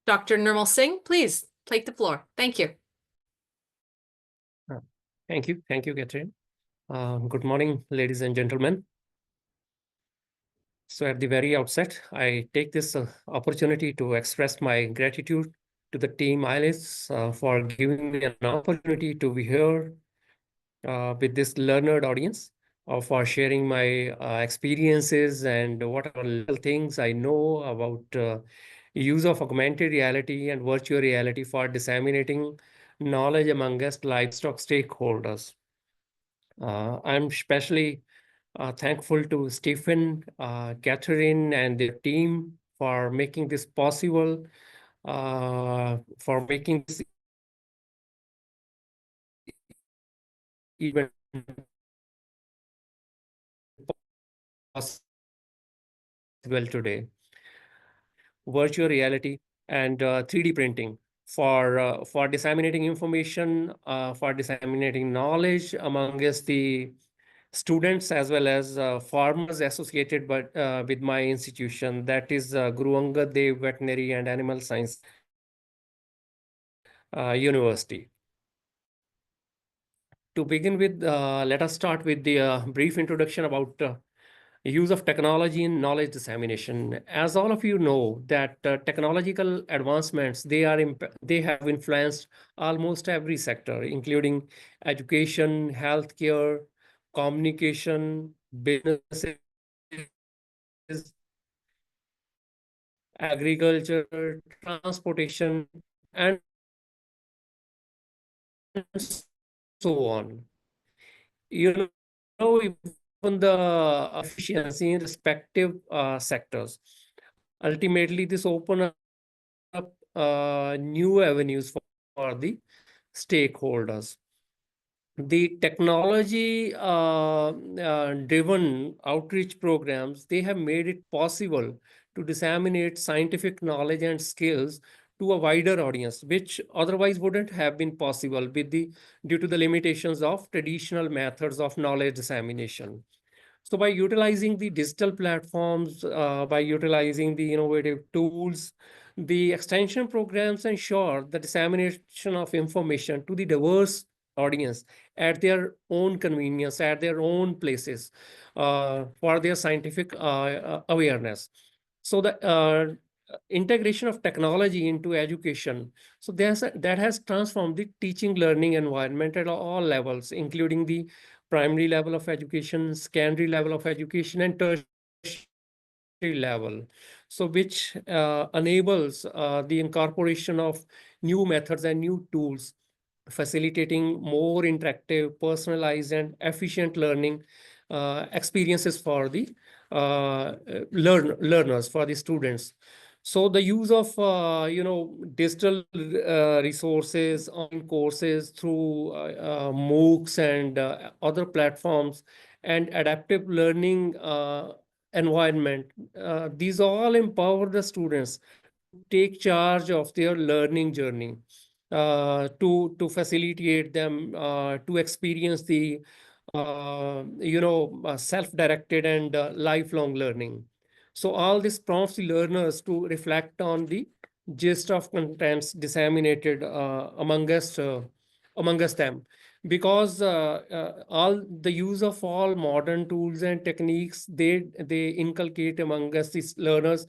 Dr. Nirmal Singh, please take the floor. Thank you. Thank you. Thank you, Catherine. Good morning, ladies and gentlemen. So at the very outset, I take this opportunity to express my gratitude to the team ILS for giving me an opportunity to be here with this learned audience, for sharing my experiences and whatever little things I know about use of augmented reality and virtual reality for disseminating knowledge amongst livestock stakeholders. I'm especially thankful to Stephen, Catherine, and their team for making this possible, for making this event possible today. Virtual reality and 3D printing for disseminating information, for disseminating knowledge amongst the students as well as farmers associated with my institution, that is Guru Angad Dev Veterinary and Animal Science University. To begin with, let us start with the brief introduction about use of technology in knowledge dissemination. As all of you know, that technological advancements, they have influenced almost every sector, including education, healthcare, communication, businesses, agriculture, transportation, and so on. You know, even the efficiency in respective sectors. Ultimately, this opens up new avenues for the stakeholders. The technology driven outreach programs, they have made it possible to disseminate scientific knowledge and skills to a wider audience, which otherwise wouldn't have been possible due to the limitations of traditional methods of knowledge dissemination. So by utilizing the digital platforms, by utilizing the innovative tools, the extension programs ensure the dissemination of information to the diverse audience at their own convenience, at their own places, for their scientific awareness. So the integration of technology into education, so that has transformed the teaching learning environment at all levels, including the primary level of education, secondary level of education, and tertiary level. So which enables the incorporation of new methods and new tools, facilitating more interactive, personalized, and efficient learning experiences for the learners, for the students. So the use of digital resources, online courses through MOOCs and other platforms, and adaptive learning environment, these all empower the students to take charge of their learning journey, to facilitate them to experience the self-directed and lifelong learning. So all this prompts the learners to reflect on the gist of contents disseminated among us them, because all the use of all modern tools and techniques, they inculcate among us these learners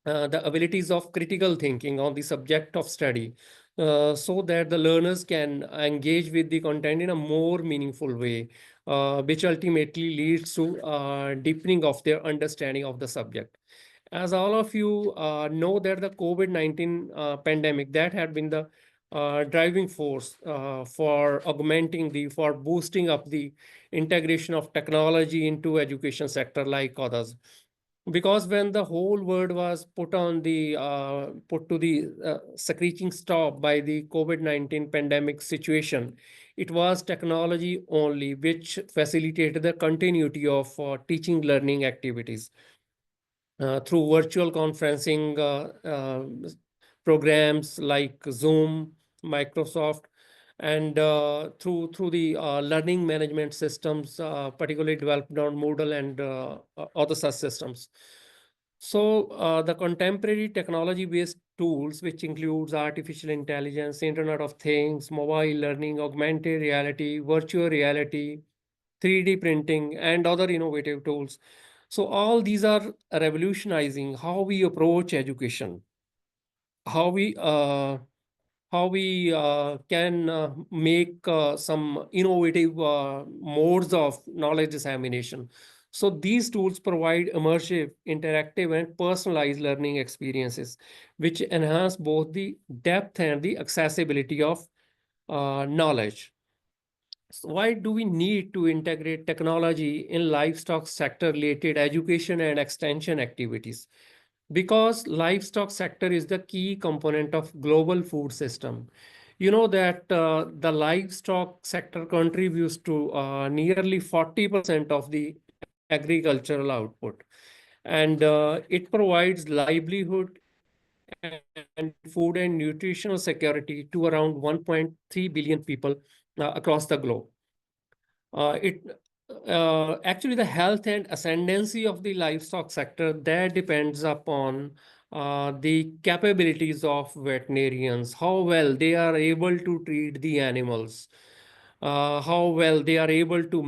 the abilities of critical thinking on the subject of study, so that the learners can engage with the content in a more meaningful way, which ultimately leads to deepening of their understanding of the subject. As all of you know, that the COVID-19 pandemic, that had been the driving force for boosting up the integration of technology into education sector like others. Because when the whole world was put to the screeching stop by the COVID-19 pandemic situation, it was technology only which facilitated the continuity of teaching learning activities through virtual conferencing programs like Zoom, Microsoft, and through the learning management systems, particularly developed on Moodle and other such systems. So the contemporary technology-based tools, which includes artificial intelligence, Internet of Things, mobile learning, augmented reality, virtual reality, 3D printing, and other innovative tools. So all these are revolutionizing how we approach education, how we can make some innovative modes of knowledge dissemination. So these tools provide immersive, interactive, and personalized learning experiences, which enhance both the depth and the accessibility of knowledge. So why do we need to integrate technology in livestock sector related education and extension activities? Because livestock sector is the key component of global food system. You know that the livestock sector contributes to nearly 40% of the agricultural output, and it provides livelihood and food and nutritional security to around 1.3 billion people across the globe. It actually the health and ascendancy of the livestock sector that depends upon the capabilities of veterinarians, how well they are able to treat the animals, how well they are able to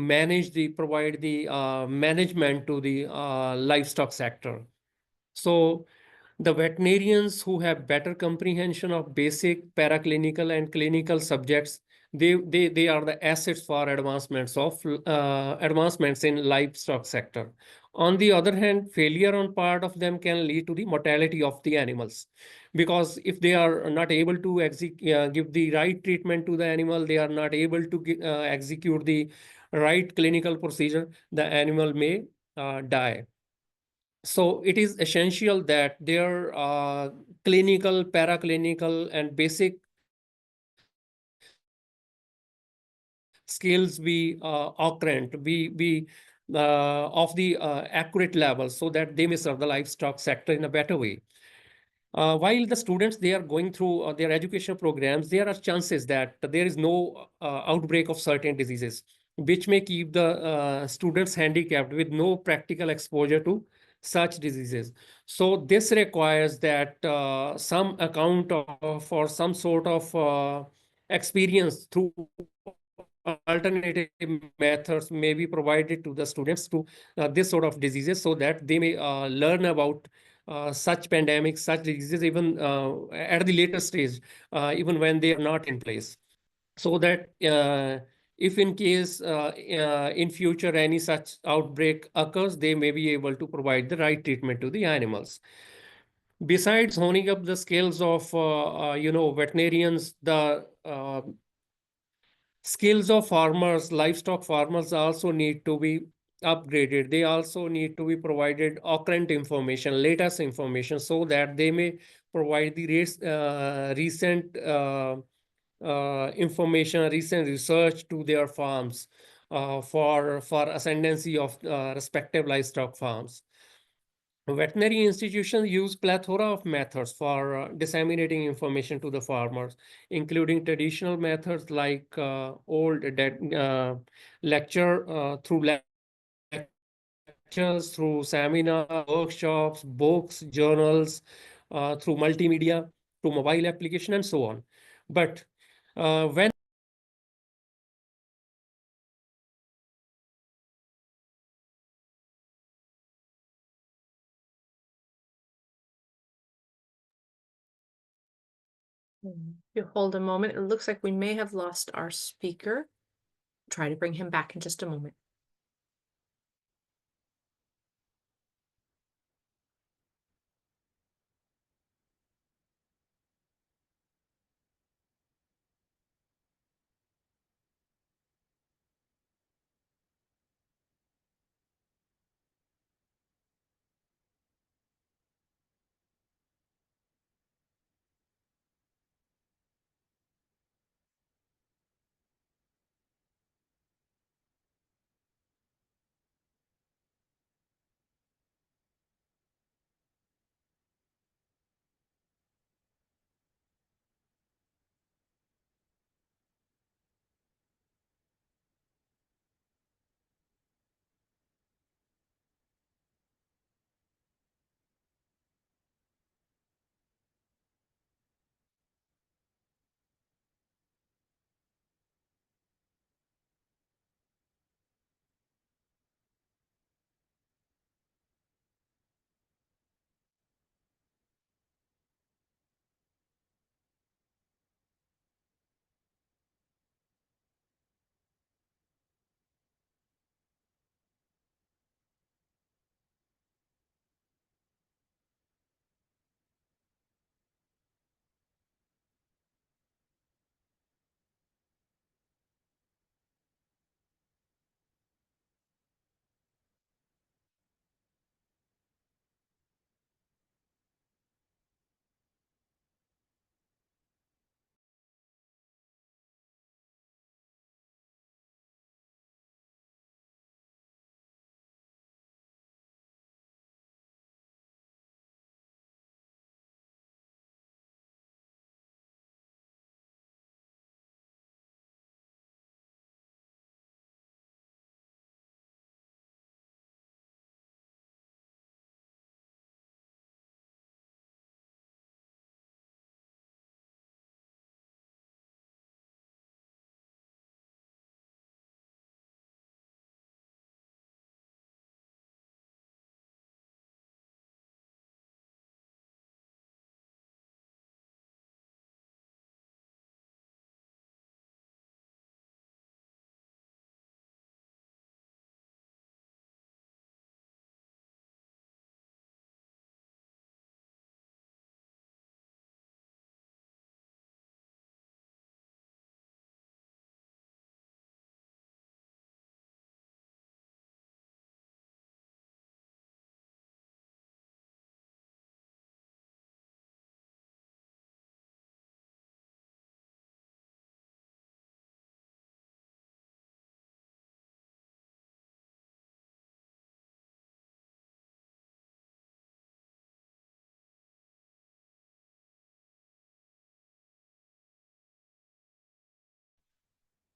provide the management to the livestock sector. So the veterinarians who have better comprehension of basic paraclinical and clinical subjects, they are the assets for advancements in livestock sector. On the other hand, failure on part of them can lead to the mortality of the animals, because if they are not able to give the right treatment to the animal, they are not able to execute the right clinical procedure, the animal may die. So it is essential that their clinical, paraclinical, and basic skills be occurrent, be of the accurate level, so that they may serve the livestock sector in a better way. While the students they are going through their educational programs, there are chances that there is no outbreak of certain diseases, which may keep the students handicapped with no practical exposure to such diseases. So this requires that some account of or some sort of experience through alternative methods may be provided to the students to this sort of diseases, so that they may learn about such pandemics, such diseases, even at the later stage, even when they are not in place. So that if in case in future any such outbreak occurs, they may be able to provide the right treatment to the animals. Besides honing up the skills of veterinarians, the skills of farmers, livestock farmers also need to be upgraded. They also need to be provided occurrent information, latest information, so that they may provide the recent information, recent research to their farms for ascendancy of respective livestock farms. Veterinary institutions use plethora of methods for disseminating information to the farmers, including traditional methods like lecture through lectures, through seminars, workshops, books, journals, through multimedia, through mobile application, and so on. But when If you hold a moment, it looks like we may have lost our speaker. Try to bring him back in just a moment.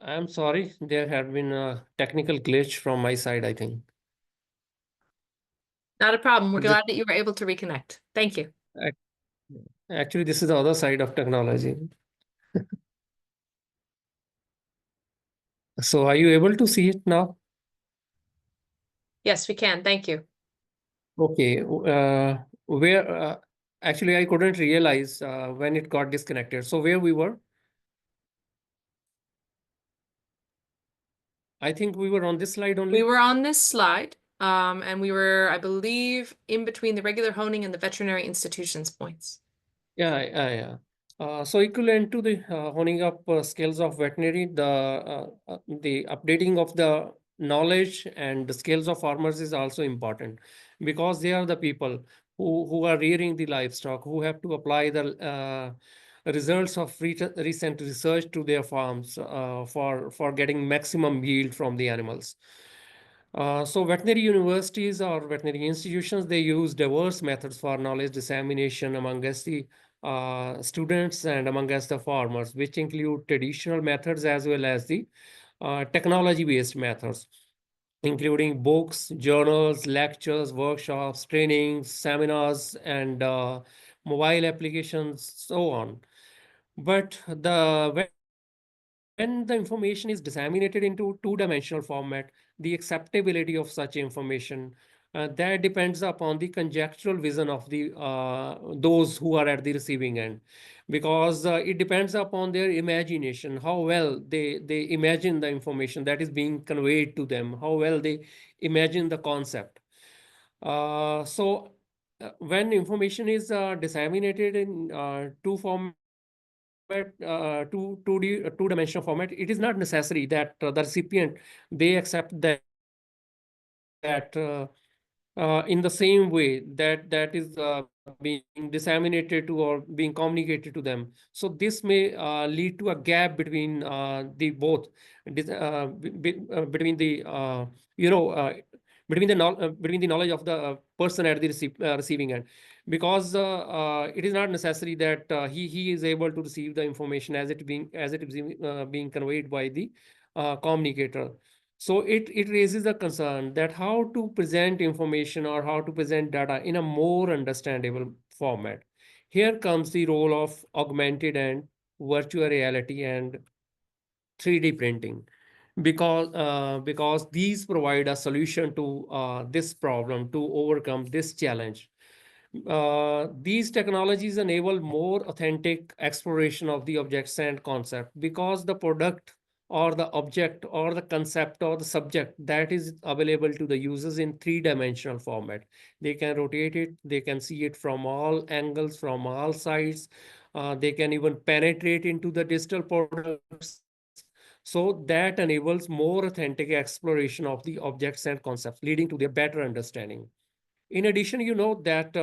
I'm sorry, there had been a technical glitch from my side, I think. Not a problem. We're But this, glad that you were able to reconnect. Thank you. ac- actually, this is the other side of technology. So are you able to see it now? Yes, we can. Thank you. Okay. Where actually I couldn't realize when it got disconnected. So where we were? I think we were on this slide We only. were on this slide, and we were, I believe, in between the regular honing and the veterinary institutions points. Yeah. So equivalent to the honing up skills of veterinary, the updating of the knowledge and the skills of farmers is also important because they are the people who are rearing the livestock, who have to apply the results of recent research to their farms for getting maximum yield from the animals. So veterinary universities or veterinary institutions, they use diverse methods for knowledge dissemination among us the students and among us the farmers, which include traditional methods as well as the technology-based methods, including books, journals, lectures, workshops, trainings, seminars, and mobile applications, so on. But when the information is disseminated into two-dimensional format, the acceptability of such information that depends upon the conjectural vision of the those who are at the receiving end, because it depends upon their imagination, how well they imagine the information that is being conveyed to them, how well they imagine the concept. When information is disseminated in two-dimensional format, it is not necessary that the recipient they accept that in the same way that is being disseminated to or being communicated to them. So this may lead to a gap between the both between the you know between the knowledge of the person at the receiving end, because it is not necessary that he is able to receive the information as it is being conveyed by the communicator. So it raises a concern that how to present information or how to present data in a more understandable format. Here comes the role of augmented and virtual reality and 3D printing, because these provide a solution to this problem, to overcome this challenge. These technologies enable more authentic exploration of the objects and concept, because the product or the object or the concept or the subject that is available to the users in three-dimensional format. They can rotate it, they can see it from all angles, from all sides. They can even penetrate into the digital products. So that enables more authentic exploration of the objects and concepts, leading to their better understanding. In addition, you know that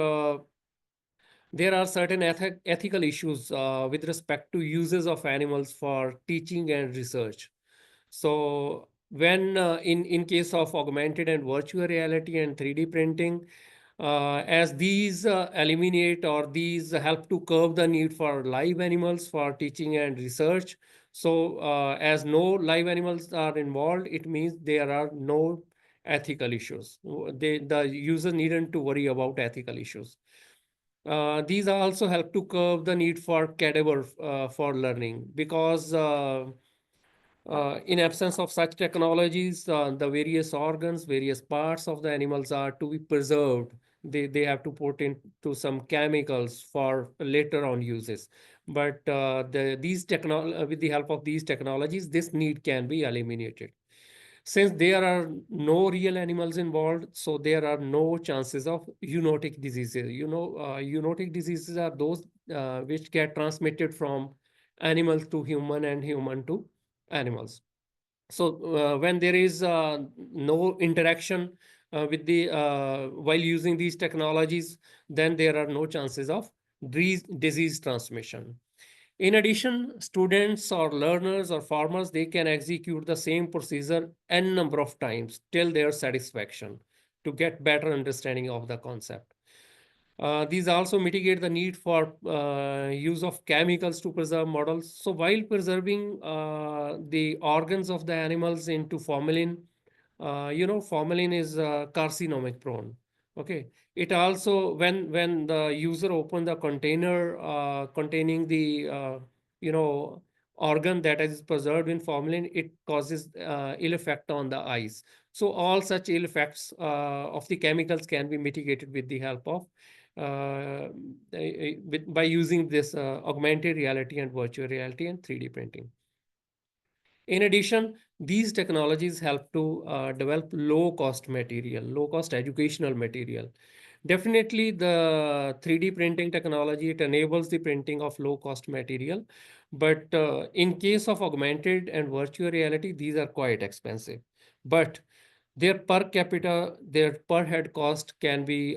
there are certain ethical issues with respect to uses of animals for teaching and research. So when in case of augmented and virtual reality and 3D printing, as these eliminate or these help to curb the need for live animals for teaching and research. So as no live animals are involved, it means there are no ethical issues. The user needn't to worry about ethical issues. These also help to curb the need for cadaver for learning, because in absence of such technologies, the various organs, various parts of the animals are to be preserved. They have to put into some chemicals for later on uses. But with the help of these technologies, this need can be eliminated. Since there are no real animals involved, so there are no chances of zoonotic diseases. Zoonotic diseases are those which get transmitted from animals to human and human to animals. So when there is no interaction while using these technologies, then there are no chances of disease transmission. In addition, students or learners or farmers, they can execute the same procedure n number of times till their satisfaction to get better understanding of the concept. These also mitigate the need for use of chemicals to preserve models. So while preserving the organs of the animals into formalin, formalin is carcinomic prone. Okay. It also, when the user open the container containing the organ that is preserved in formalin, it causes ill effect on the eyes. So all such ill effects of the chemicals can be mitigated with the help of by using this augmented reality and virtual reality and 3D printing. In addition, these technologies help to develop low cost educational material. Definitely, the 3D printing technology, it enables the printing of low cost material. But in case of augmented and virtual reality, these are quite expensive. But their per head cost can be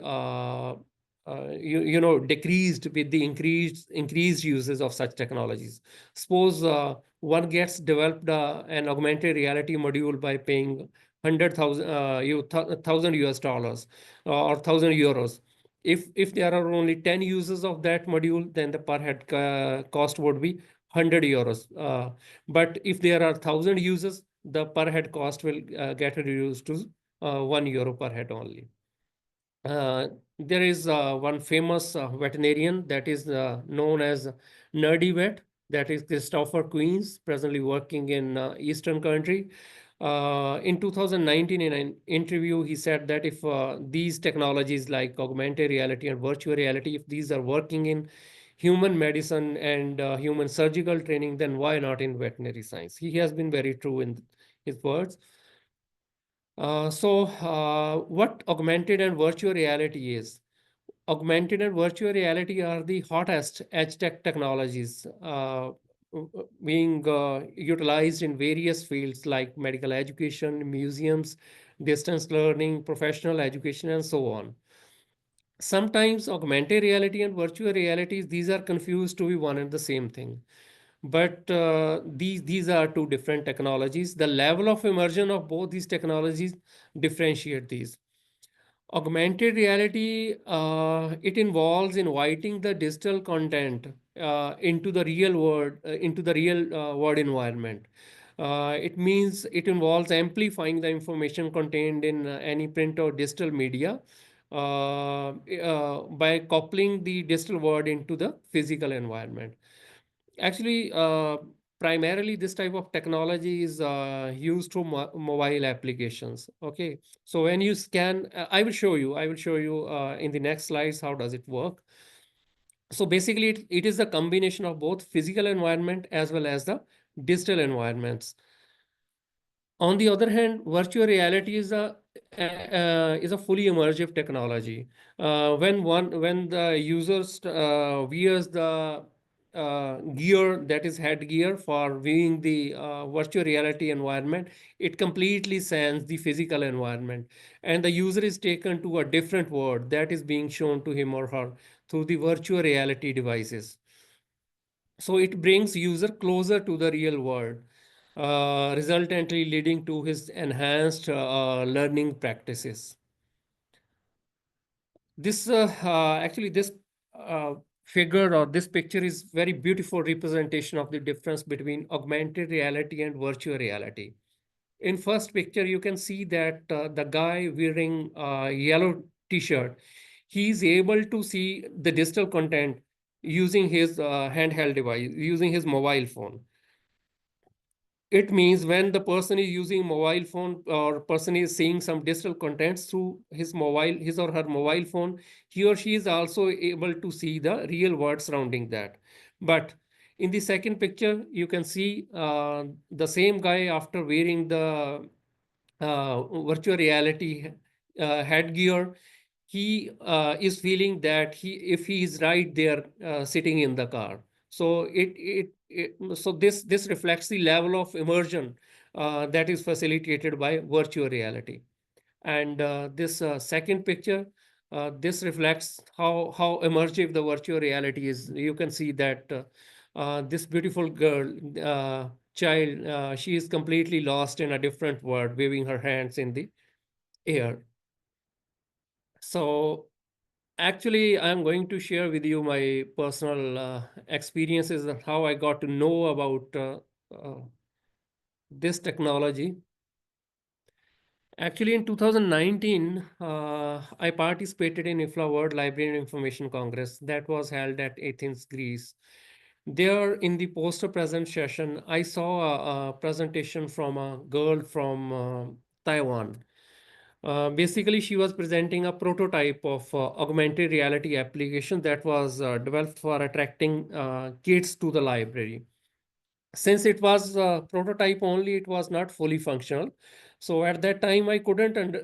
decreased with the increased uses of such technologies. Suppose one gets developed an augmented reality module by paying 100,000 thousand US dollars or €1,000. If there are only 10 users of that module, then the per head cost would be €100. But if there are 1,000 users, the per head cost will get reduced to €1 per head only. There is one famous veterinarian that is known as Nerdy Vet, that is Christopher Queens, presently working in Eastern country. In 2019, in an interview, he said that if these technologies like augmented reality and virtual reality, if these are working in human medicine and human surgical training, then why not in veterinary science? He has been very true in his words. What augmented and virtual reality is? Augmented and virtual reality are the hottest edge tech technologies being utilized in various fields like medical education, museums, distance learning, professional education, and so on. Sometimes augmented reality and virtual realities, these are confused to be one and the same thing. But these are two different technologies. The level of immersion of both these technologies differentiate these. Augmented reality, it involves inviting the digital content into the real world, world environment. It means it involves amplifying the information contained in any print or digital media by coupling the digital world into the physical environment. Actually, primarily this type of technology is used through mobile applications. Okay, so when you scan, I will show you in the next slides how does it work. So basically, it is a combination of both physical environment as well as the digital environments. On the other hand, virtual reality is a fully immersive technology. When the user wears the gear, that is headgear for viewing the virtual reality environment, it completely scans the physical environment, and the user is taken to a different world that is being shown to him or her through the virtual reality devices. So it brings user closer to the real world, resultantly leading to his enhanced learning practices. This uh, figure or this picture is very beautiful representation of the difference between augmented reality and virtual reality. In first picture, you can see that the guy wearing a yellow t-shirt, he is able to see the digital content using his handheld device, using his mobile phone. It means when the person is using mobile phone or person is seeing some digital contents through his or her mobile phone, he or she is also able to see the real world surrounding that. But in the second picture, you can see the same guy after wearing the virtual reality headgear, he is feeling that if he is right there sitting in the car. So this reflects the level of immersion that is facilitated by virtual reality. And this second picture, this reflects how immersive the virtual reality is. You can see that this beautiful girl, child, she is completely lost in a different world, waving her hands in the air. So Actually, I'm going to share with you my personal experiences and how I got to know about uh, this technology. Actually, in 2019, I participated in IFLA World Library and Information Congress that was held at Athens, Greece. There, in the poster present session, I saw a presentation from a girl from Taiwan. Basically, she was presenting a prototype of augmented reality application that was developed for attracting kids to the library. Since it was prototype only, it was not fully functional. So at that time, I couldn't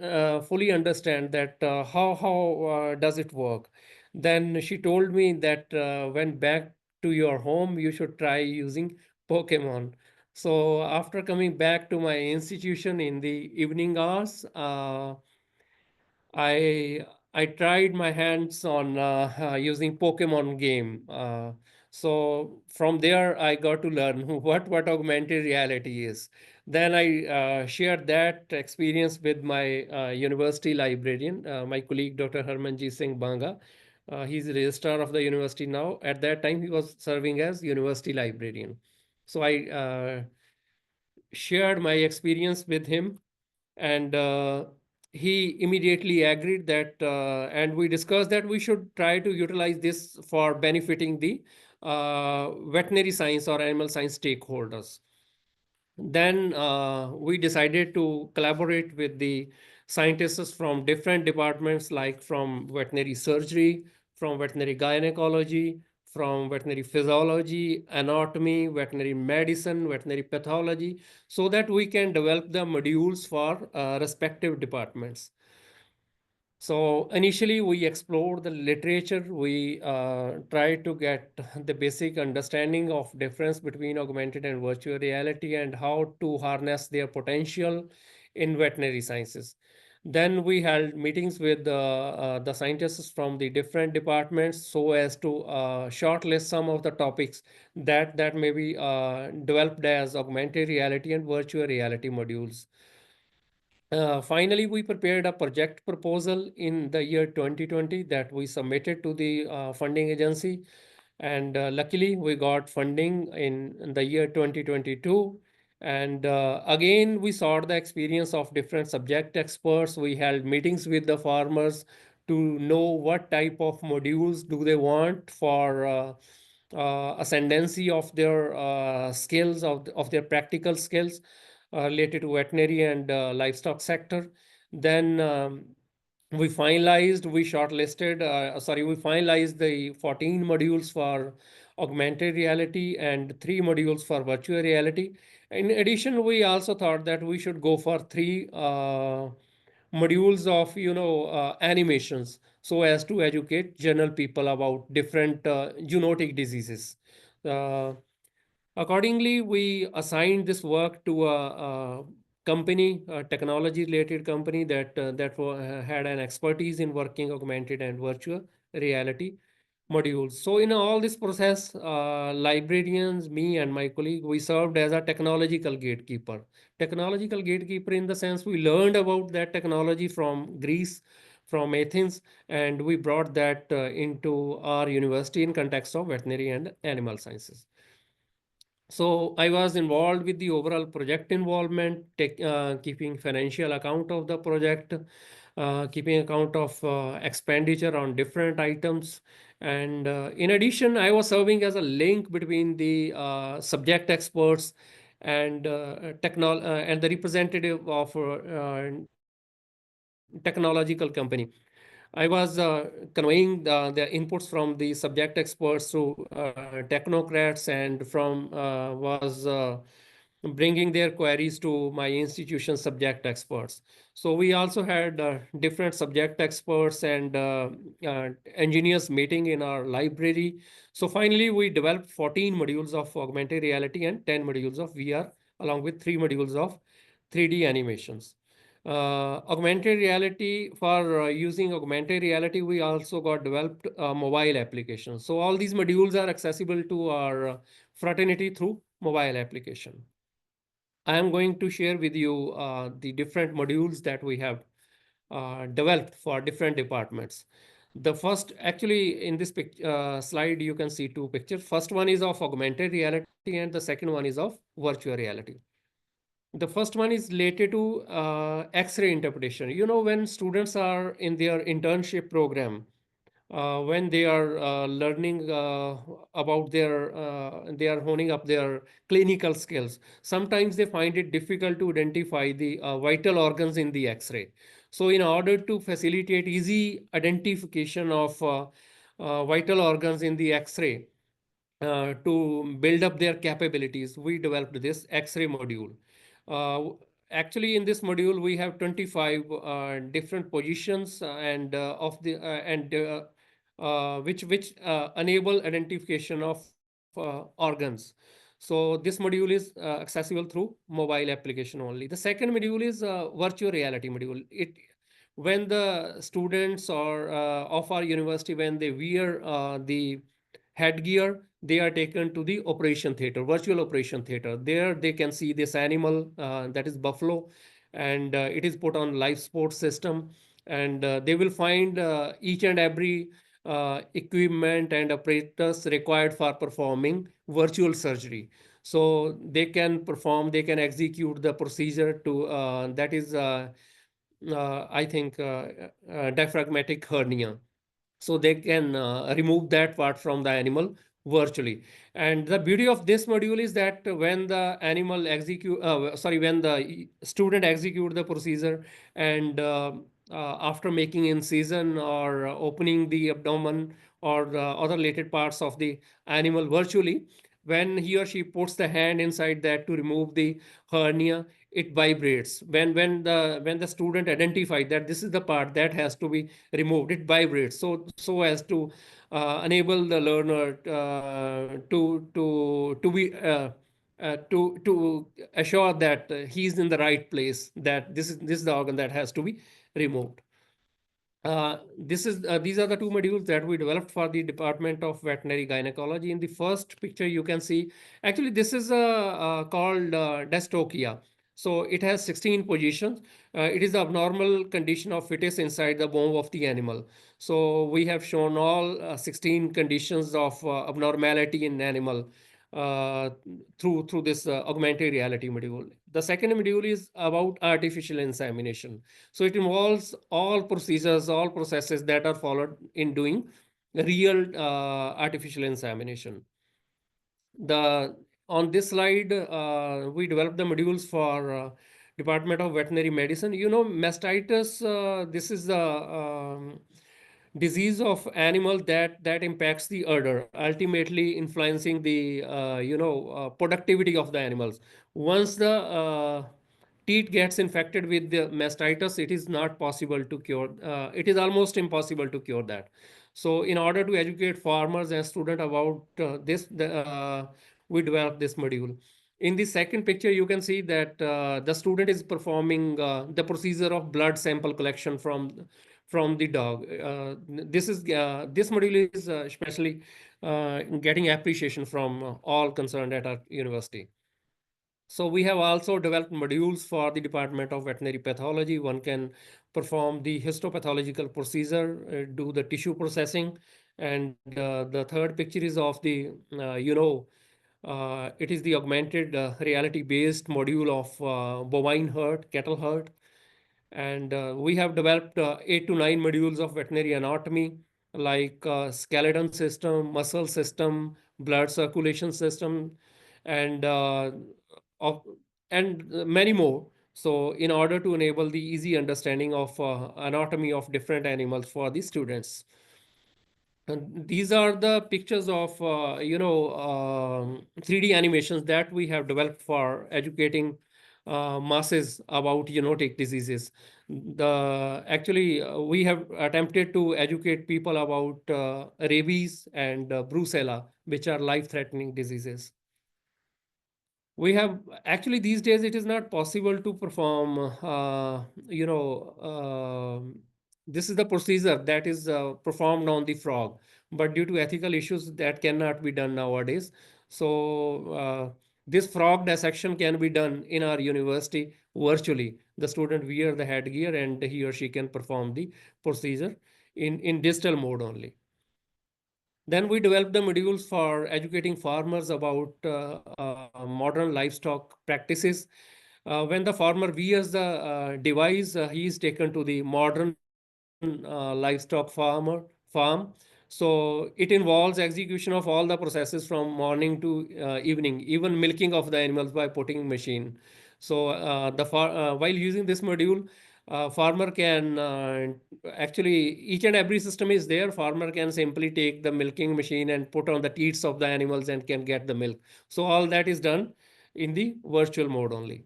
fully understand that how does it work. Then she told me that when back to your home, you should try using Pokemon. So after coming back to my institution in the evening hours, I I tried my hands on using Pokemon game. So from there, I got to learn what augmented reality is. Then I shared that experience with my university librarian, my colleague Dr. Harmanjit Singh Banga. He's the registrar of the university now. At that time, he was serving as university librarian. So I shared my experience with him, and he immediately agreed that, and we discussed that we should try to utilize this for benefiting the veterinary science or animal science stakeholders. Then we decided to collaborate with the scientists from different departments, like from veterinary surgery, from veterinary gynecology, from veterinary physiology, anatomy, veterinary medicine, veterinary pathology, so that we can develop the modules for respective departments. So initially, we explored the literature. We tried to get the basic understanding of difference between augmented and virtual reality and how to harness their potential in veterinary sciences. Then we held meetings with the scientists from the different departments so as to shortlist some of the topics that may be developed as augmented reality and virtual reality modules. Finally, we prepared a project proposal in the year 2020 that we submitted to the funding agency. And luckily, we got funding in the year 2022. And again, we sought the experience of different subject experts. We held meetings with the farmers to know what type of modules do they want for ascendancy of their skills, of their practical skills related to veterinary and livestock sector. Then we finalized the 14 modules for augmented reality and 3 modules for virtual reality. In addition, we also thought that we should go for 3 modules of animations so as to educate general people about different zoonotic diseases. Uh, Accordingly, we assigned this work to a company, a technology-related company that had an expertise in working augmented and virtual reality modules. So in all this process, librarians, me and my colleague, we served as a technological gatekeeper. Technological gatekeeper in the sense we learned about that technology from Greece, from Athens, and we brought that into our university in context of veterinary and animal sciences. So I was involved with the overall project involvement, keeping financial account of the project, keeping account of expenditure on different items. And in addition, I was serving as a link between the subject experts and and the representative of technological company. I was conveying the inputs from the subject experts to technocrats, and from was bringing their queries to my institution subject experts. So we also had different subject experts and engineers meeting in our library. So finally, we developed 14 modules of augmented reality and 10 modules of VR, along with 3 modules of 3D animations. Augmented reality, for using augmented reality, we also got developed mobile applications. So all these modules are accessible to our fraternity through mobile application. I am going to share with you the different modules that we have developed for different departments. The first, actually, in this slide, you can see two pictures. First one is of augmented reality, and the second one is of virtual reality. The first one is related to X-ray interpretation. You know, when students are in their internship program, when they are learning about they are honing up their clinical skills. Sometimes they find it difficult to identify the vital organs in the X-ray. So, in order to facilitate easy identification of vital organs in the X-ray, to build up their capabilities, we developed this X-ray module. Uh, Actually, in this module, we have 25 different positions and of the and which enable identification of organs. So this module is accessible through mobile application only. The second module is virtual reality module. It when the students or of our university, when they wear the headgear, they are taken to the operation theater, virtual operation theater. There they can see this animal, that is buffalo, and it is put on life support system, and they will find each and every equipment and apparatus required for performing virtual surgery. So they can execute the procedure to that is I think diaphragmatic hernia. So they can remove that part from the animal virtually. And the beauty of this module is that when the when the student execute the procedure, and after making incision or opening the abdomen or the other related parts of the animal virtually, when he or she puts the hand inside that to remove the hernia, it vibrates. When the student identify that this is the part that has to be removed, it vibrates, so as to enable the learner to assure that he's in the right place, that this is the organ that has to be removed. These are the two modules that we developed for the Department of Veterinary Gynecology. In the first picture, you can see, actually, this is called dystocia. So it has 16 positions. It is the abnormal condition of fetus inside the womb of the animal. So we have shown all 16 conditions of abnormality in animal uh, through this augmented reality module. The second module is about artificial insemination. So it involves all procedures, all processes that are followed in doing real artificial insemination. The On this slide, we developed the modules for Department of Veterinary Medicine. You know, mastitis. This is the disease of animal that impacts the udder, ultimately influencing the productivity of the animals. Once the teat gets infected with the mastitis, it is not possible to cure. It is almost impossible to cure that. So, in order to educate farmers and students about we developed this module. In the second picture, you can see that the student is performing the procedure of blood sample collection from the dog. This module is especially getting appreciation from all concerned at our university. So we have also developed modules for the Department of Veterinary Pathology. One can perform the histopathological procedure, do the tissue processing, and the third picture is of the it is the augmented reality-based module of bovine herd, cattle herd. And we have developed 8 to 9 modules of veterinary anatomy, like skeleton system, muscle system, blood circulation system, and of many more. So, in order to enable the easy understanding of anatomy of different animals for the students. And these are the pictures of 3D animations that we have developed for educating masses about zoonotic diseases. We have attempted to educate people about rabies and brucella, which are life-threatening diseases. We have actually these days it is not possible to perform this is the procedure that is performed on the frog, but due to ethical issues that cannot be done nowadays. So this frog dissection can be done in our university virtually. The student wear the headgear and he or she can perform the procedure in digital mode only. Then we developed the modules for educating farmers about modern livestock practices. When the farmer wears the device, he is taken to the modern livestock farm. So it involves execution of all the processes from morning to evening, even milking of the animals by putting machine. So while using this module, farmer can actually, each and every system is there. Farmer can simply take the milking machine and put on the teats of the animals and can get the milk. So all that is done in the virtual mode only.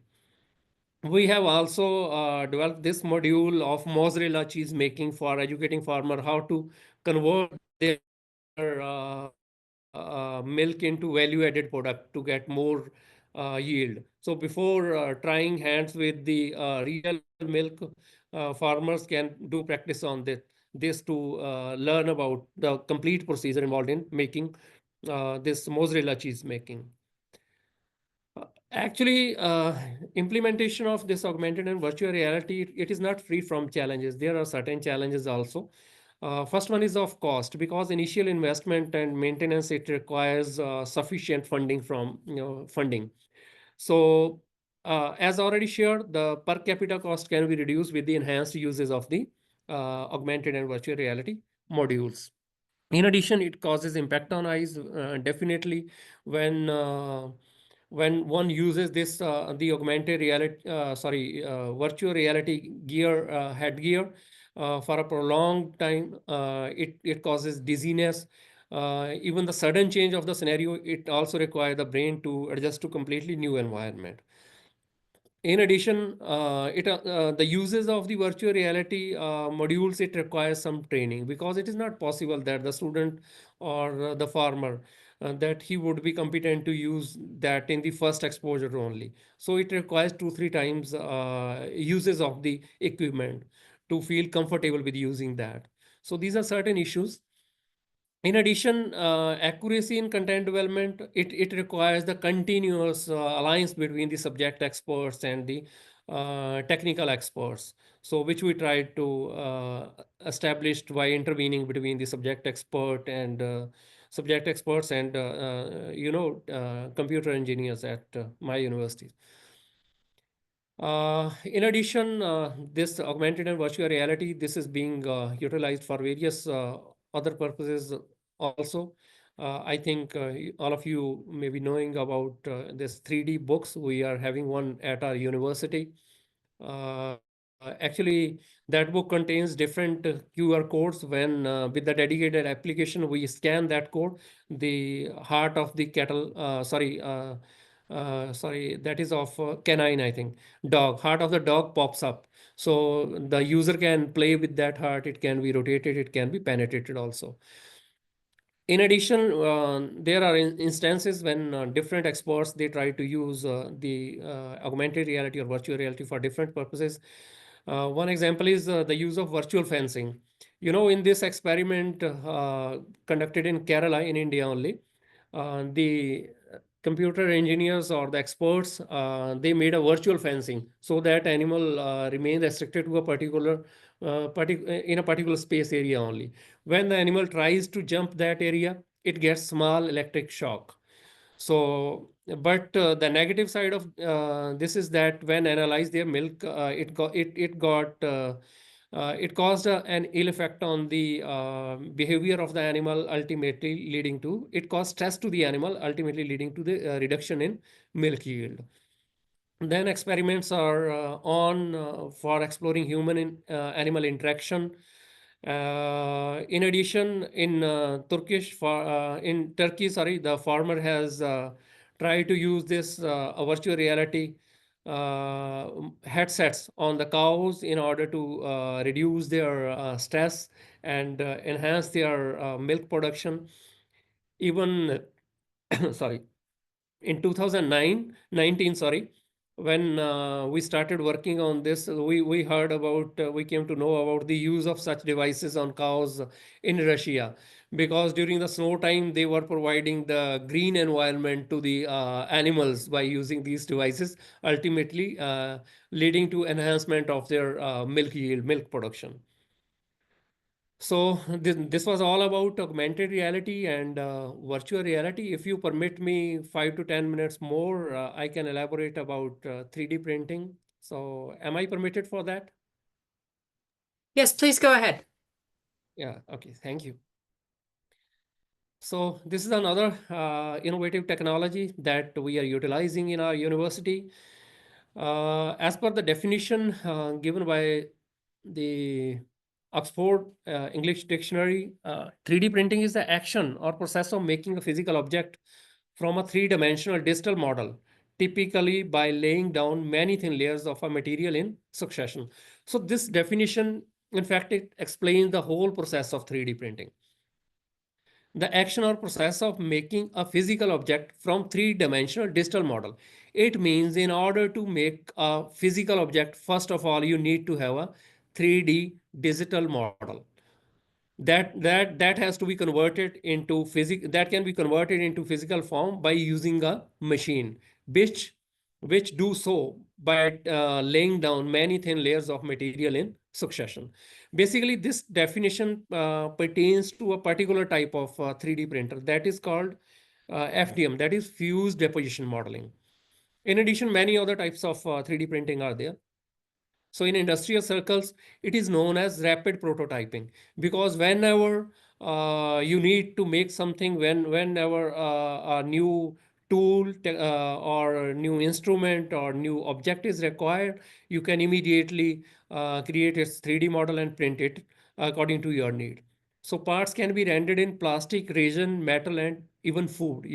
We have also developed this module of mozzarella cheese making for educating farmer how to convert their milk into value-added product to get more yield. So before trying hands with the real milk, farmers can do practice on this to learn about the complete procedure involved in making this mozzarella cheese making. Actually, implementation of this augmented and virtual reality, it is not free from challenges. There are certain challenges also. First one is of cost, because initial investment and maintenance, it requires sufficient funding from, funding. So, as already shared, the per capita cost can be reduced with the enhanced uses of the augmented and virtual reality modules. In addition, it causes impact on eyes, definitely when one uses this the augmented reality virtual reality headgear for a prolonged time, it causes dizziness. Even the sudden change of the scenario, it also requires the brain to adjust to completely new environment. In addition, the uses of the virtual reality modules, it requires some training, because it is not possible that the student or the farmer that he would be competent to use that in the first exposure only. So it requires 2-3 times uses of the equipment to feel comfortable with using that. So these are certain issues. In addition, accuracy in content development, it requires the continuous alliance between the subject experts and the technical experts. So which we tried to establish by intervening between the subject experts and computer engineers at my university. In addition, this augmented and virtual reality, this is being utilized for various other purposes also. I think all of you may be knowing about this 3D books. We are having one at our university. Uh, Actually, that book contains different QR codes. When with the dedicated application, we scan that code, the heart of the cattle, that is of canine, I think, dog, heart of the dog pops up. So the user can play with that heart. It can be rotated, it can be penetrated also. In addition, there are instances when different experts, they try to use the augmented reality or virtual reality for different purposes. One example is the use of virtual fencing. In this experiment conducted in Kerala in India only, the computer engineers or the experts, they made a virtual fencing so that animal remains restricted to a in a particular space area only. When the animal tries to jump that area, it gets small electric shock. So, but the negative side of this is that when analyzed their milk, it caused an ill effect on the behavior of the animal, ultimately leading to, it caused stress to the animal, ultimately leading to the reduction in milk yield. Then experiments are on for exploring human animal interaction. In addition, in Turkey, sorry, the farmer has tried to use this virtual reality headsets on the cows in order to reduce their stress and enhance their milk production. Even, sorry, in 2019, sorry, when we started working on this, we heard about, we came to know about the use of such devices on cows in Russia, because during the snow time, they were providing the green environment to the animals by using these devices, ultimately leading to enhancement of their milk yield, milk production. So this was all about augmented reality and virtual reality. If you permit me 5 to 10 minutes more, I can elaborate about 3D printing. So am I permitted for that? Yes, please go ahead. Yeah, okay, thank you. So this is another innovative technology that we are utilizing in our university. As per the definition given by the Oxford English Dictionary, 3D printing is the action or process of making a physical object from a three-dimensional digital model, typically by laying down many thin layers of a material in succession. So this definition, in fact, it explains the whole process of 3D printing. The action or process of making a physical object from three-dimensional digital model. It means in order to make a physical object, first of all, you need to have a 3D digital model. That has to be converted into that can be converted into physical form by using a machine, which do so by laying down many thin layers of material in succession. Basically, this definition pertains to a particular type of 3D printer that is called FDM, that is fused deposition modeling. In addition, many other types of 3D printing are there. So in industrial circles, it is known as rapid prototyping, because whenever you need to make something, whenever a new tool or a new instrument or new object is required, you can immediately create its 3D model and print it according to your need. So parts can be rendered in plastic, resin, metal, and even food.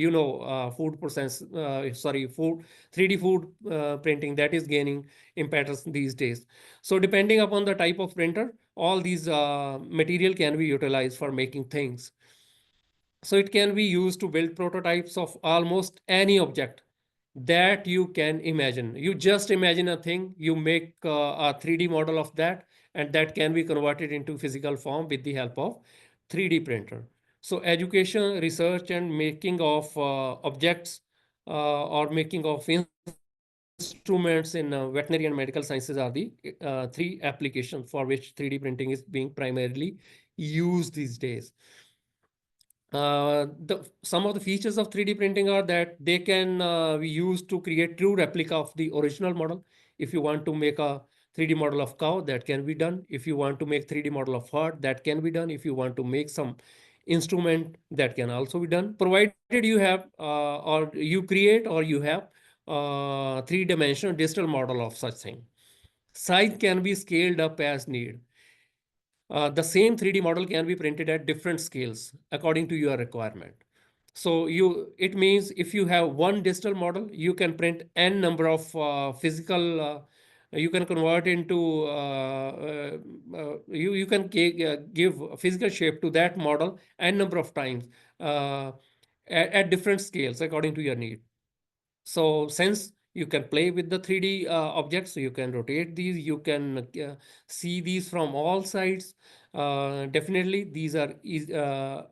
Food process, food 3D food printing that is gaining impetus these days. So depending upon the type of printer, all these material can be utilized for making things. So it can be used to build prototypes of almost any object that you can imagine. You just imagine a thing, you make a 3D model of that, and that can be converted into physical form with the help of 3D printer. So education, research, and making of objects or making of instruments in veterinary and medical sciences are the three applications for which 3D printing is being primarily used these days. Some of the features of 3D printing are that they can be used to create true replica of the original model. If you want to make a 3D model of cow, that can be done. If you want to make 3D model of heart, that can be done. If you want to make some instrument, that can also be done, provided you have or you create or you have three-dimensional digital model of such thing. Size can be scaled up as need. The same 3D model can be printed at different scales according to your requirement. So it means if you have one digital model, you can print n number of physical. You can convert into you can give physical shape to that model n number of times at different scales according to your need. So since you can play with the 3D objects, so you can rotate these, you can see these from all sides. Definitely, these are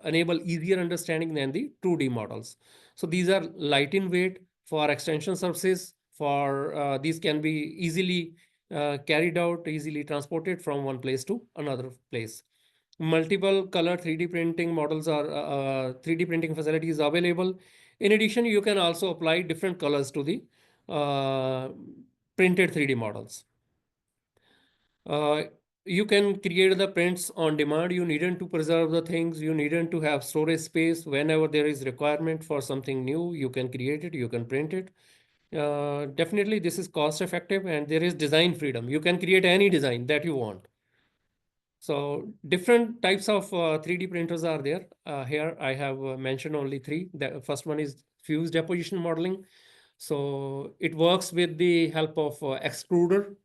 enable easier understanding than the 2D models. So these are light in weight for extension surfaces. For these can be easily carried out, easily transported from one place to another place. Multiple color 3D printing models are 3D printing facilities available. In addition, you can also apply different colors to the uh, printed 3D models. Uh, you can create the prints on demand. You needn't to preserve the things. You needn't to have storage space. Whenever there is requirement for something new, you can create it, you can print it. Definitely, this is cost effective and there is design freedom. You can create any design that you want. So different types of 3D printers are there. Here I have mentioned only three. The first one is fused deposition modeling. So it works with the help of extruder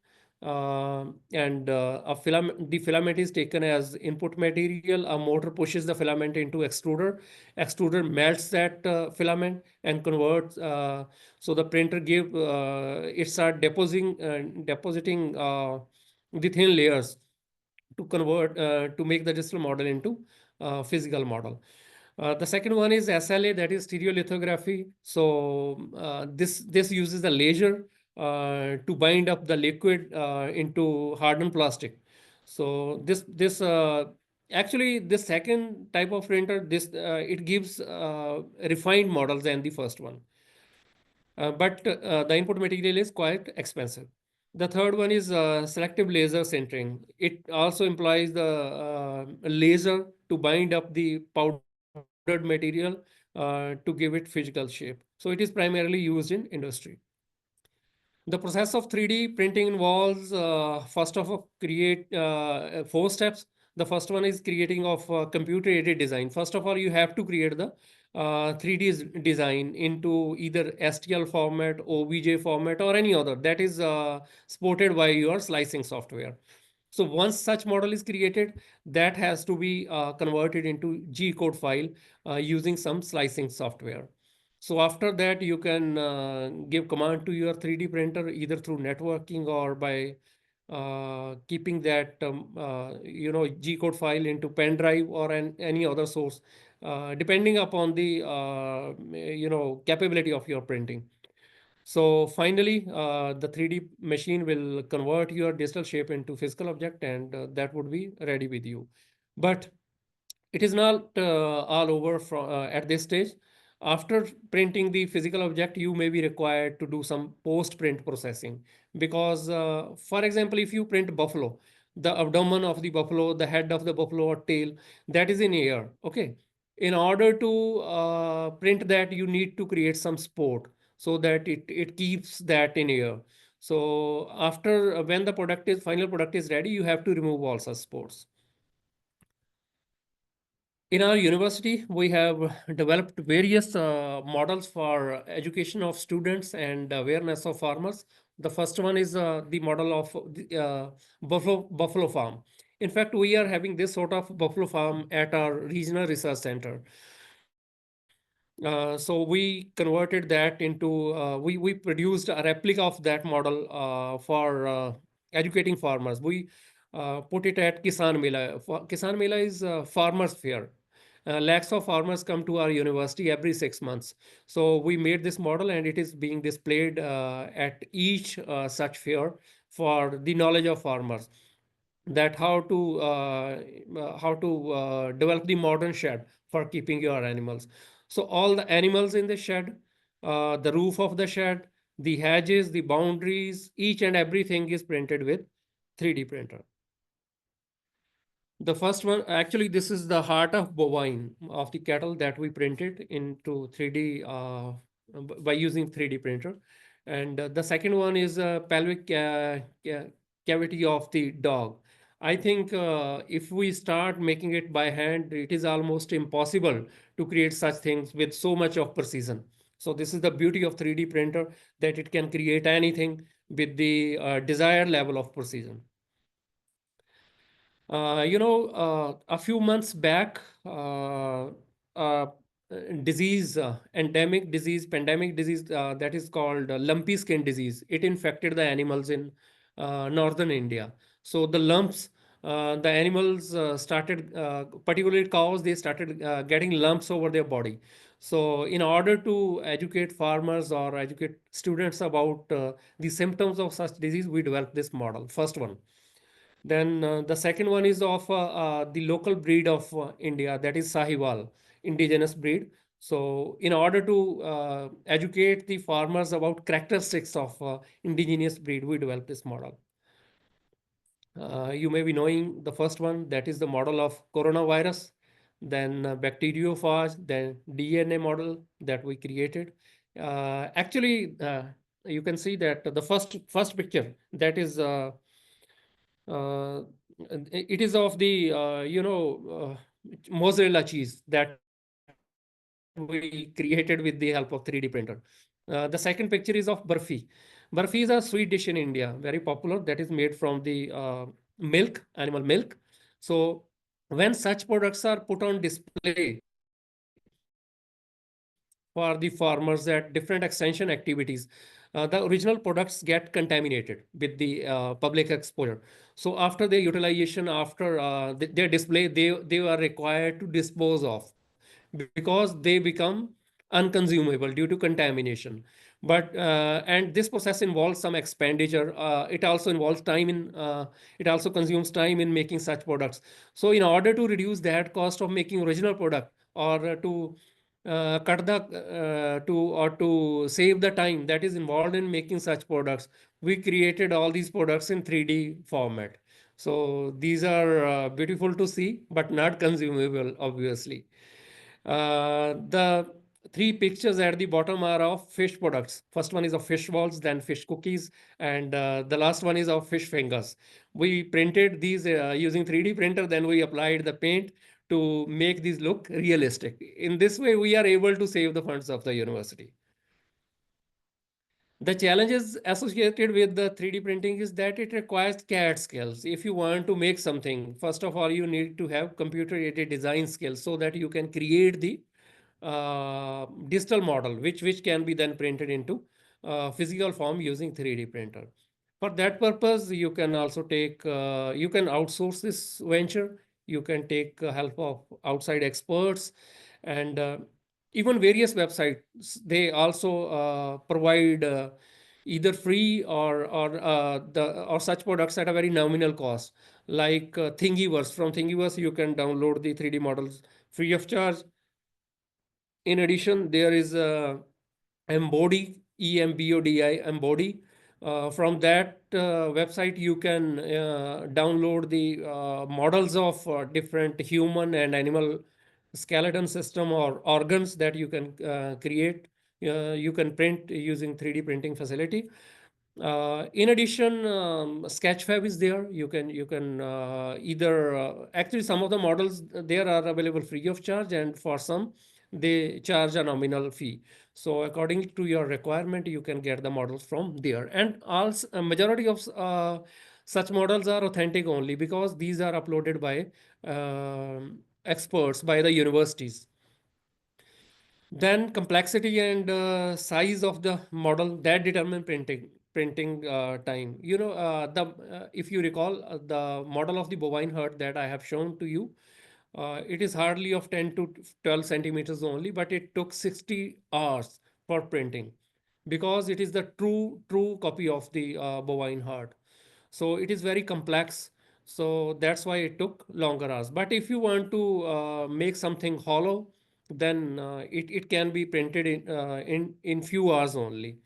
and a filament. The filament is taken as input material. A motor pushes the filament into extruder. Extruder melts that filament and converts. So the printer it start depositing the thin layers to convert to make the digital model into physical model. The second one is SLA, that is stereolithography. So this uses the laser to bind up the liquid into hardened plastic. So this Actually, the second type of printer, it gives refined models than the first one. But the input material is quite expensive. The third one is selective laser sintering. It also employs the laser to bind up the powdered material to give it physical shape. So it is primarily used in industry. The process of 3D printing involves, first of all, create four steps. The first one is creating of computer-aided design. First of all, you have to create the 3D design into either STL format, OBJ format, or any other that is supported by your slicing software. So once such model is created, that has to be converted into G code file using some slicing software. So after that, you can give command to your 3D printer either through networking or by keeping that G code file into pen drive or any other source, depending upon the capability of your printing. So finally, the 3D machine will convert your digital shape into physical object, and that would be ready with you. But it is not all over at this stage. After printing the physical object, you may be required to do some post-print processing. Because, for example, if you print buffalo, the abdomen of the buffalo, the head of the buffalo or tail, that is in air. Okay. In order to print that, you need to create some sport so that it keeps that in air. So after when the final product is ready, you have to remove all such sports. In our university, we have developed various models for education of students and awareness of farmers. The first one is the model of the buffalo farm. In fact, we are having this sort of buffalo farm at our regional research center. So we converted that into, we produced a replica of that model for educating farmers. We put it at Kisan Mela. Kisan Mela is a farmers fair. Lakhs of farmers come to our university every 6 months. So we made this model and it is being displayed at each such fair for the knowledge of farmers, that how to develop the modern shed for keeping your animals. So all the animals in the shed, the roof of the shed, the hedges, the boundaries, each and everything is printed with 3D printer. The first one, actually, this is the heart of bovine of the cattle that we printed into 3D by using 3D printer. And the second one is pelvic cavity of the dog. I think if we start making it by hand, it is almost impossible to create such things with so much of precision. So this is the beauty of 3D printer, that it can create anything with the desired level of precision. A few months back, uh, endemic disease, pandemic disease, that is called lumpy skin disease. It infected the animals in northern India. So the lumps, the animals started, particularly cows, they started getting lumps over their body. So in order to educate farmers or educate students about the symptoms of such disease, we developed this model, first one. Then the second one is of the local breed of India, that is Sahiwal, indigenous breed. So, in order to educate the farmers about characteristics of indigenous breed, we developed this model. You may be knowing the first one, that is the model of coronavirus, then bacteriophage, then DNA model that we created. Actually, you can see that the first picture, that is uh, it is of the mozzarella cheese that we created with the help of 3D printer. The second picture is of barfi. Barfi is a sweet dish in India, very popular, that is made from the milk, animal milk. So when such products are put on display for the farmers at different extension activities, the original products get contaminated with the public exposure. So after their utilization, after their display, they are required to dispose of, because they become unconsumable due to contamination. But But and this process involves some expenditure. It also involves time in. It also consumes time in making such products. So in order to reduce that cost of making original product, or to cut the to or to save the time that is involved in making such products, we created all these products in 3D format. So these are beautiful to see, but not consumable, obviously. The three pictures at the bottom are of fish products. First one is of fish balls, then fish cookies, and the last one is of fish fingers. We printed these using 3D printer, then we applied the paint to make these look realistic. In this way, we are able to save the funds of the university. The challenges associated with the 3D printing is that it requires CAD skills. If you want to make something, first of all, you need to have computer-aided design skills so that you can create the digital model, which can be then printed into physical form using 3D printer. For that purpose, you can also take, you can outsource this venture. You can take help of outside experts, and even various websites. They also provide either free or such products at a very nominal cost, like Thingiverse. From Thingiverse, you can download the 3D models free of charge. In addition, there is Embody, EMBODI, Embody. From that website, you can download the models of different human and animal skeleton system or organs that you can create. You can print using 3D printing facility. In addition, Sketchfab is there. You can either actually some of the models there are available free of charge, and for some they charge a nominal fee. So according to your requirement, you can get the models from there. And also a majority of such models are authentic only because these are uploaded by experts by the universities. Then complexity and size of the model that determine printing time. The if you recall the model of the bovine herd that I have shown to you, it is hardly of 10 to 12 centimeters only, but it took 60 hours for printing because it is the true copy of the bovine herd. So it is very complex. So that's why it took longer hours. But if you want to make something hollow, then it can be printed in few hours only.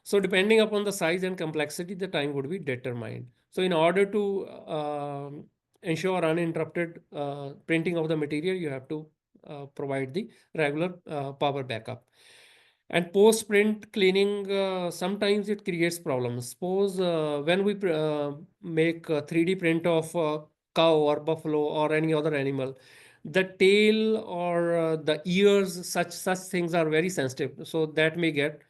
So depending upon the size and complexity, the time would be determined. So in order to ensure uninterrupted printing of the material, you have to provide the regular power backup. And post print cleaning, sometimes it creates problems. Suppose when we make a 3D print of a cow or buffalo or any other animal, the tail or the ears, such things are very sensitive, so that may get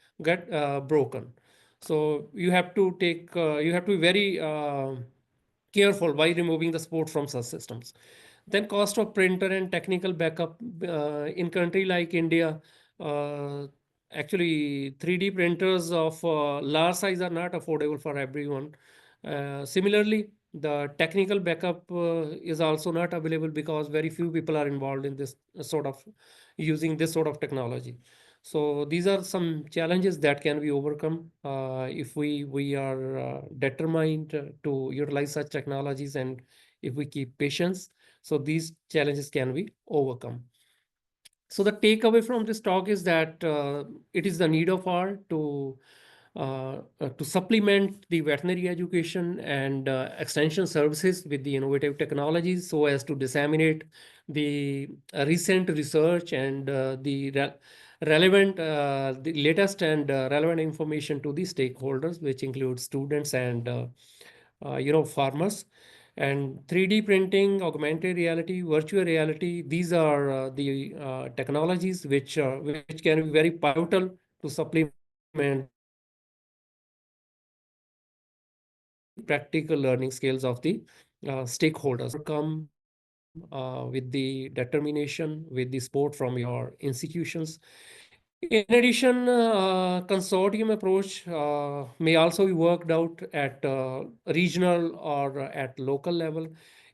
broken. So you have to be very careful by removing the support from such systems. Then cost of printer and technical backup in country like India. Uh, Actually, 3D printers of large size are not affordable for everyone. Similarly, the technical backup is also not available because very few people are involved in this sort of using this sort of technology. So these are some challenges that can be overcome if we are determined to utilize such technologies, and if we keep patience. So these challenges can be overcome. So the takeaway from this talk is that it is the need of hour to supplement the veterinary education and extension services with the innovative technologies so as to disseminate the recent research and the latest and relevant information to the stakeholders, which include students and farmers. And 3D printing, augmented reality, virtual reality, these are the technologies which can be very pivotal to supplement the practical learning skills of the stakeholders. Come with the determination, with the support from your institutions. In addition, consortium approach may also be worked out at regional or at local level.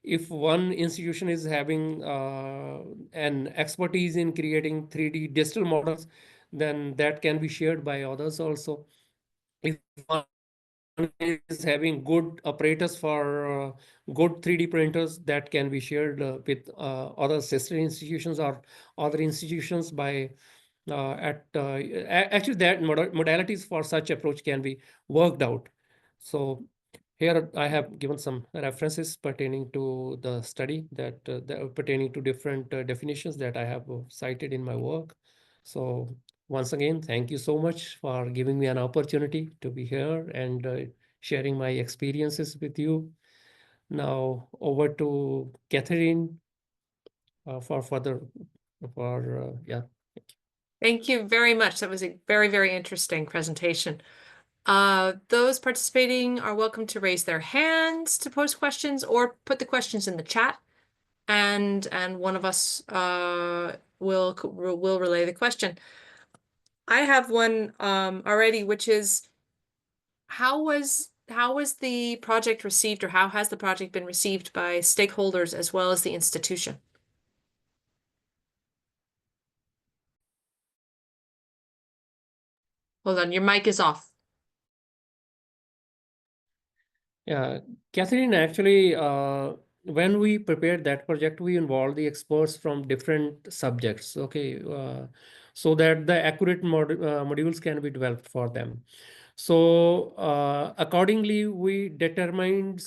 If one institution is having an expertise in creating 3D digital models, then that can be shared by others also. If one is having good apparatus for good 3D printers, that can be shared with other sister institutions or other institutions by actually that modalities for such approach can be worked out. So here I have given some references pertaining to the study that pertaining to different definitions that I have cited in my work. So once again, thank you so much for giving me an opportunity to be here and sharing my experiences with you. Now over to Catherine for further yeah. Thank you very much. That was a very, very interesting presentation. Those participating are welcome to raise their hands to pose questions or put the questions in the chat, and one of us will relay the question. I have one already, which is how was the project received, or how has the project been received by stakeholders as well as the institution? Hold on, your mic is off. Yeah, Catherine, actually, when we prepared that project, we involved the experts from different subjects, okay, so that the accurate modules can be developed for them. So accordingly, we determined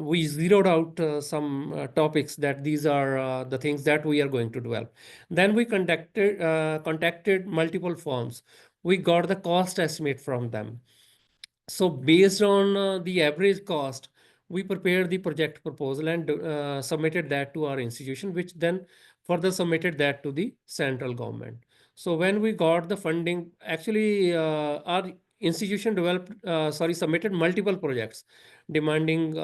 we zeroed out some topics that these are the things that we are going to develop. Then we contacted multiple firms. We got the cost estimate from them. So based on the average cost, we prepared the project proposal and submitted that to our institution, which then further submitted that to the central government. So when we got the funding, actually our institution submitted multiple projects demanding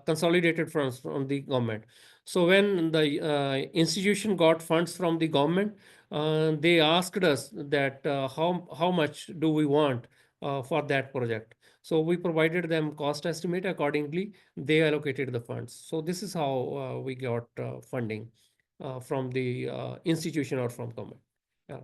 consolidated funds from the government. So when the institution got funds from the government, they asked us that how much do we want for that project. So we provided them cost estimate accordingly. They allocated the funds. So this is how we got funding from the institution or from government. Yeah.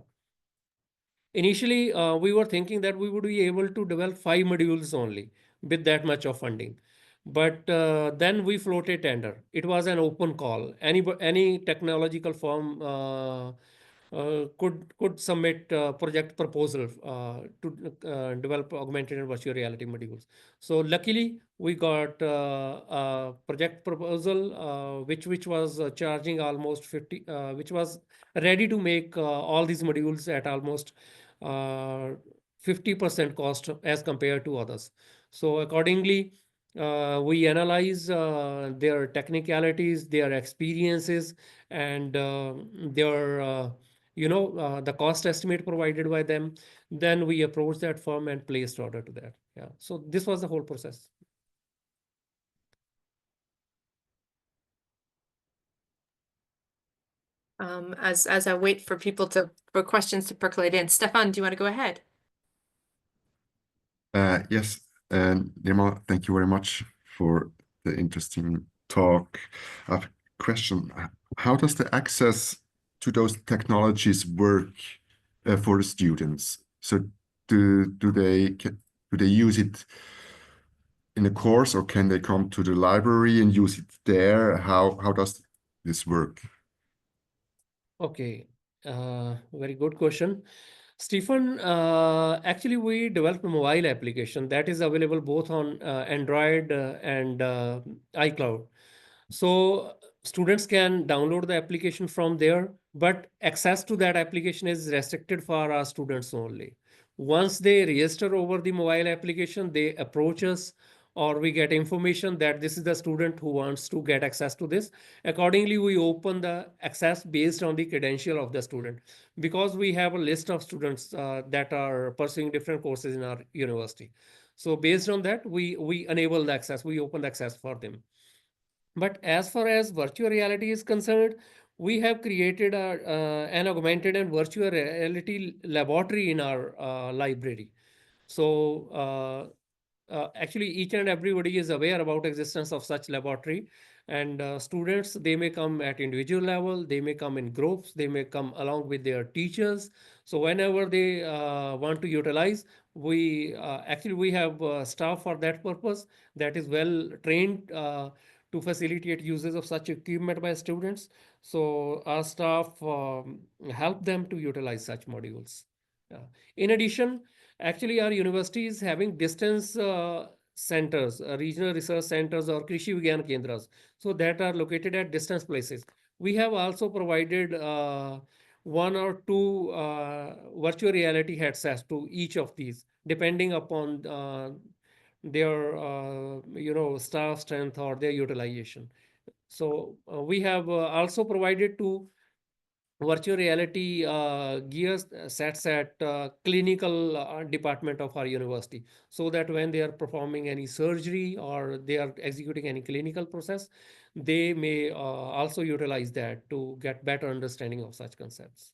Initially, we were thinking that we would be able to develop 5 modules only with that much of funding. But then we floated tender. It was an open call. Any technological firm could submit project proposal to develop augmented and virtual reality modules. So luckily, we got a project proposal which was charging almost 50, which was ready to make all these modules at almost 50% cost as compared to others. So accordingly, we analyze their technicalities, their experiences, and their the cost estimate provided by them. Then we approach that firm and placed order to that. Yeah. So this was the whole process. As I wait for for questions to percolate in, Stefan, do you want to go ahead? Yes, Nirmal, thank you very much for the interesting talk. I have a question. How does the access to those technologies work for the students? So do they use it in a course, or can they come to the library and use it there? How does this work? Okay, very good question. Stephen, actually, we developed a mobile application that is available both on Android and iCloud. So students can download the application from there, but access to that application is restricted for our students only. Once they register over the mobile application, they approach us or we get information that this is the student who wants to get access to this. Accordingly, we open the access based on the credential of the student, because we have a list of students that are pursuing different courses in our university. So based on that, we enable the access, we open the access for them. But as far as virtual reality is concerned, we have created an augmented and virtual reality laboratory in our library. So actually, each and everybody is aware about existence of such laboratory. And students, they may come at individual level, they may come in groups, they may come along with their teachers. So whenever they want to utilize, we actually we have staff for that purpose that is well trained to facilitate uses of such equipment by students. So our staff help them to utilize such modules. Yeah. In addition, actually our university is having distance centers, regional research centers or Krishi Vigyan Kendras, so that are located at distance places. We have also provided one or two virtual reality headsets to each of these, depending upon their staff strength or their utilization. So we have also provided to virtual reality gears sets at clinical department of our university, so that when they are performing any surgery or they are executing any clinical process, they may also utilize that to get better understanding of such concepts.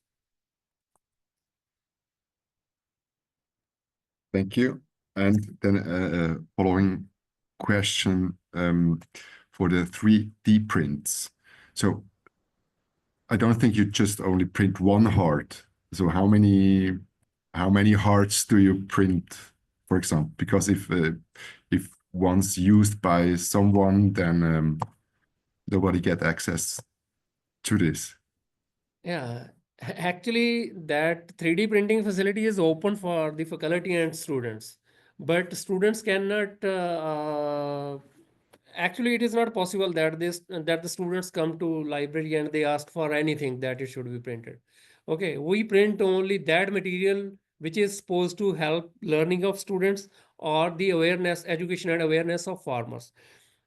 Thank you. And then a following question for the 3D prints. So I don't think you just only print one heart. So how many hearts do you print, for example? Because if one's used by someone, then nobody get access to this. Yeah, actually, that 3D printing facility is open for the faculty and students, but students cannot. Actually, it is not possible that the students come to library and they ask for anything that it should be printed. Okay, we print only that material which is supposed to help learning of students or the awareness, education and awareness of farmers.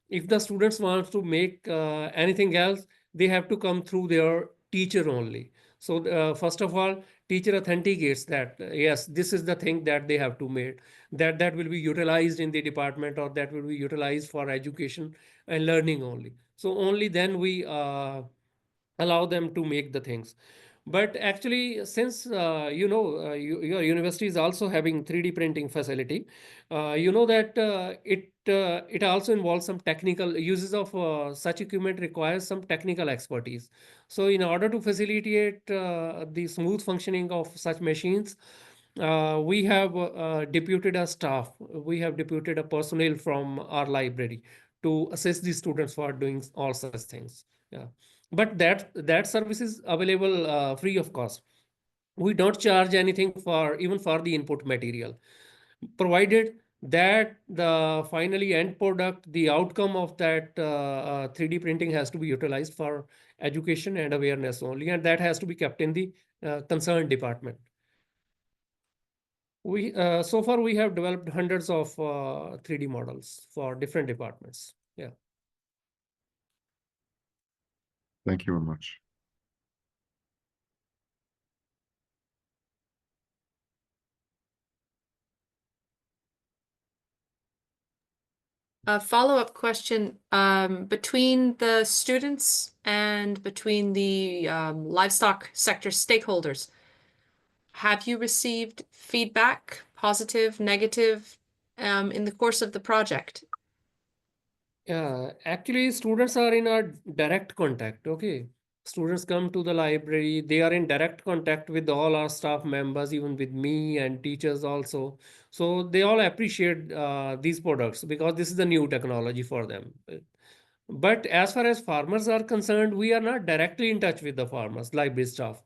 If the students want to make anything else, they have to come through their teacher only. So first of all, teacher authenticates that yes, this is the thing that they have to make, that will be utilized in the department or that will be utilized for education and learning only. So only then we allow them to make the things. But actually, since your university is also having 3D printing facility, you know that it also involves some technical uses of such equipment requires some technical expertise. So in order to facilitate the smooth functioning of such machines, we have deputed a staff. We have deputed a personnel from our library to assist the students for doing all such things. Yeah, but that service is available free of cost. We don't charge anything for even for the input material, provided that the finally end product, the outcome of that 3D printing has to be utilized for education and awareness only, and that has to be kept in the concerned department. We so far we have developed hundreds of 3D models for different departments. Yeah. Thank you very much. A follow-up question, between the students and between the livestock sector stakeholders, have you received feedback, positive, negative, in the course of the project? Yeah, actually, students are in our direct contact. Okay. Students come to the library, they are in direct contact with all our staff members, even with me and teachers also. So they all appreciate these products because this is a new technology for them. But as far as farmers are concerned, we are not directly in touch with the farmers, library staff.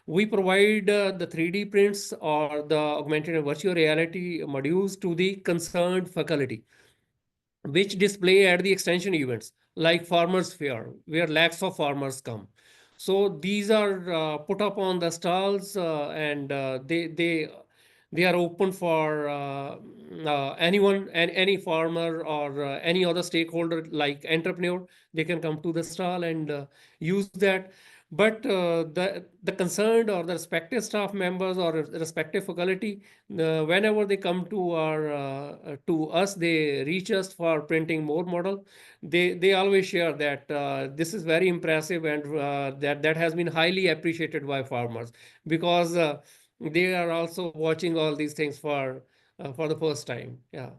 We provide the 3D prints or the augmented and virtual reality modules to the concerned faculty, which display at the extension events like farmers fair where lakhs of farmers come. So these are put up on the stalls and they are open for anyone and any farmer or any other stakeholder like entrepreneur. They can come to the stall and use that. But the concerned or the respective staff members or respective faculty, whenever they come to us, they reach us for printing more model. They always share that this is very impressive and that has been highly appreciated by farmers because they are also watching all these things for the first time. Yeah.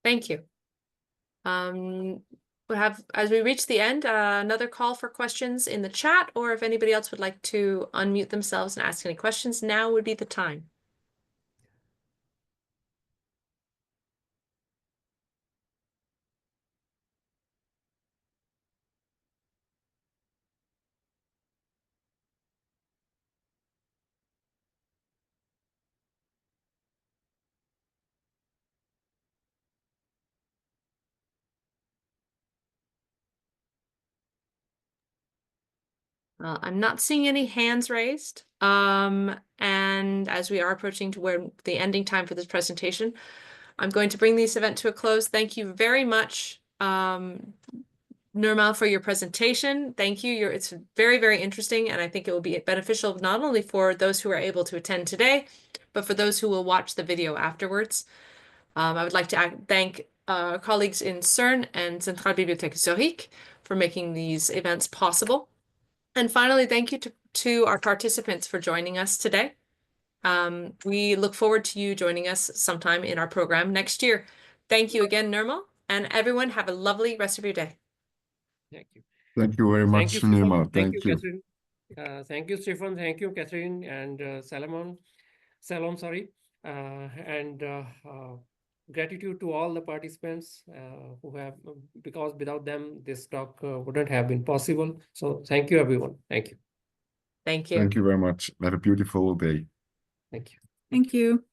Thank you. Um, we'll have, as we reach the end, another call for questions in the chat, or if anybody else would like to unmute themselves and ask any questions, now would be the time. I'm not seeing any hands raised. And as we are approaching to where the ending time for this presentation, I'm going to bring this event to a close. Thank you very much, Nirmal, for your presentation. Thank you. It's very, very interesting, and I think it will be beneficial not only for those who are able to attend today, but for those who will watch the video afterwards. I would like to thank our colleagues in CERN and Centrale Bibliothèque Zurich for making these events possible. And finally, thank you to our participants for joining us today. We look forward to you joining us sometime in our program next year. Thank you again, Nirmal, and everyone have a lovely rest of your day. Thank you. Thank you very Thank much, you, Stefan. Nirmal. Thank you, Thank you. Catherine. Thank you, Stefan. Thank you, Catherine and Salom, sorry. Gratitude to all the participants who have, because without them, this talk wouldn't have been possible. So thank you, everyone. Thank you. Thank you. Thank you very much. Have a beautiful day. Thank you. Thank you.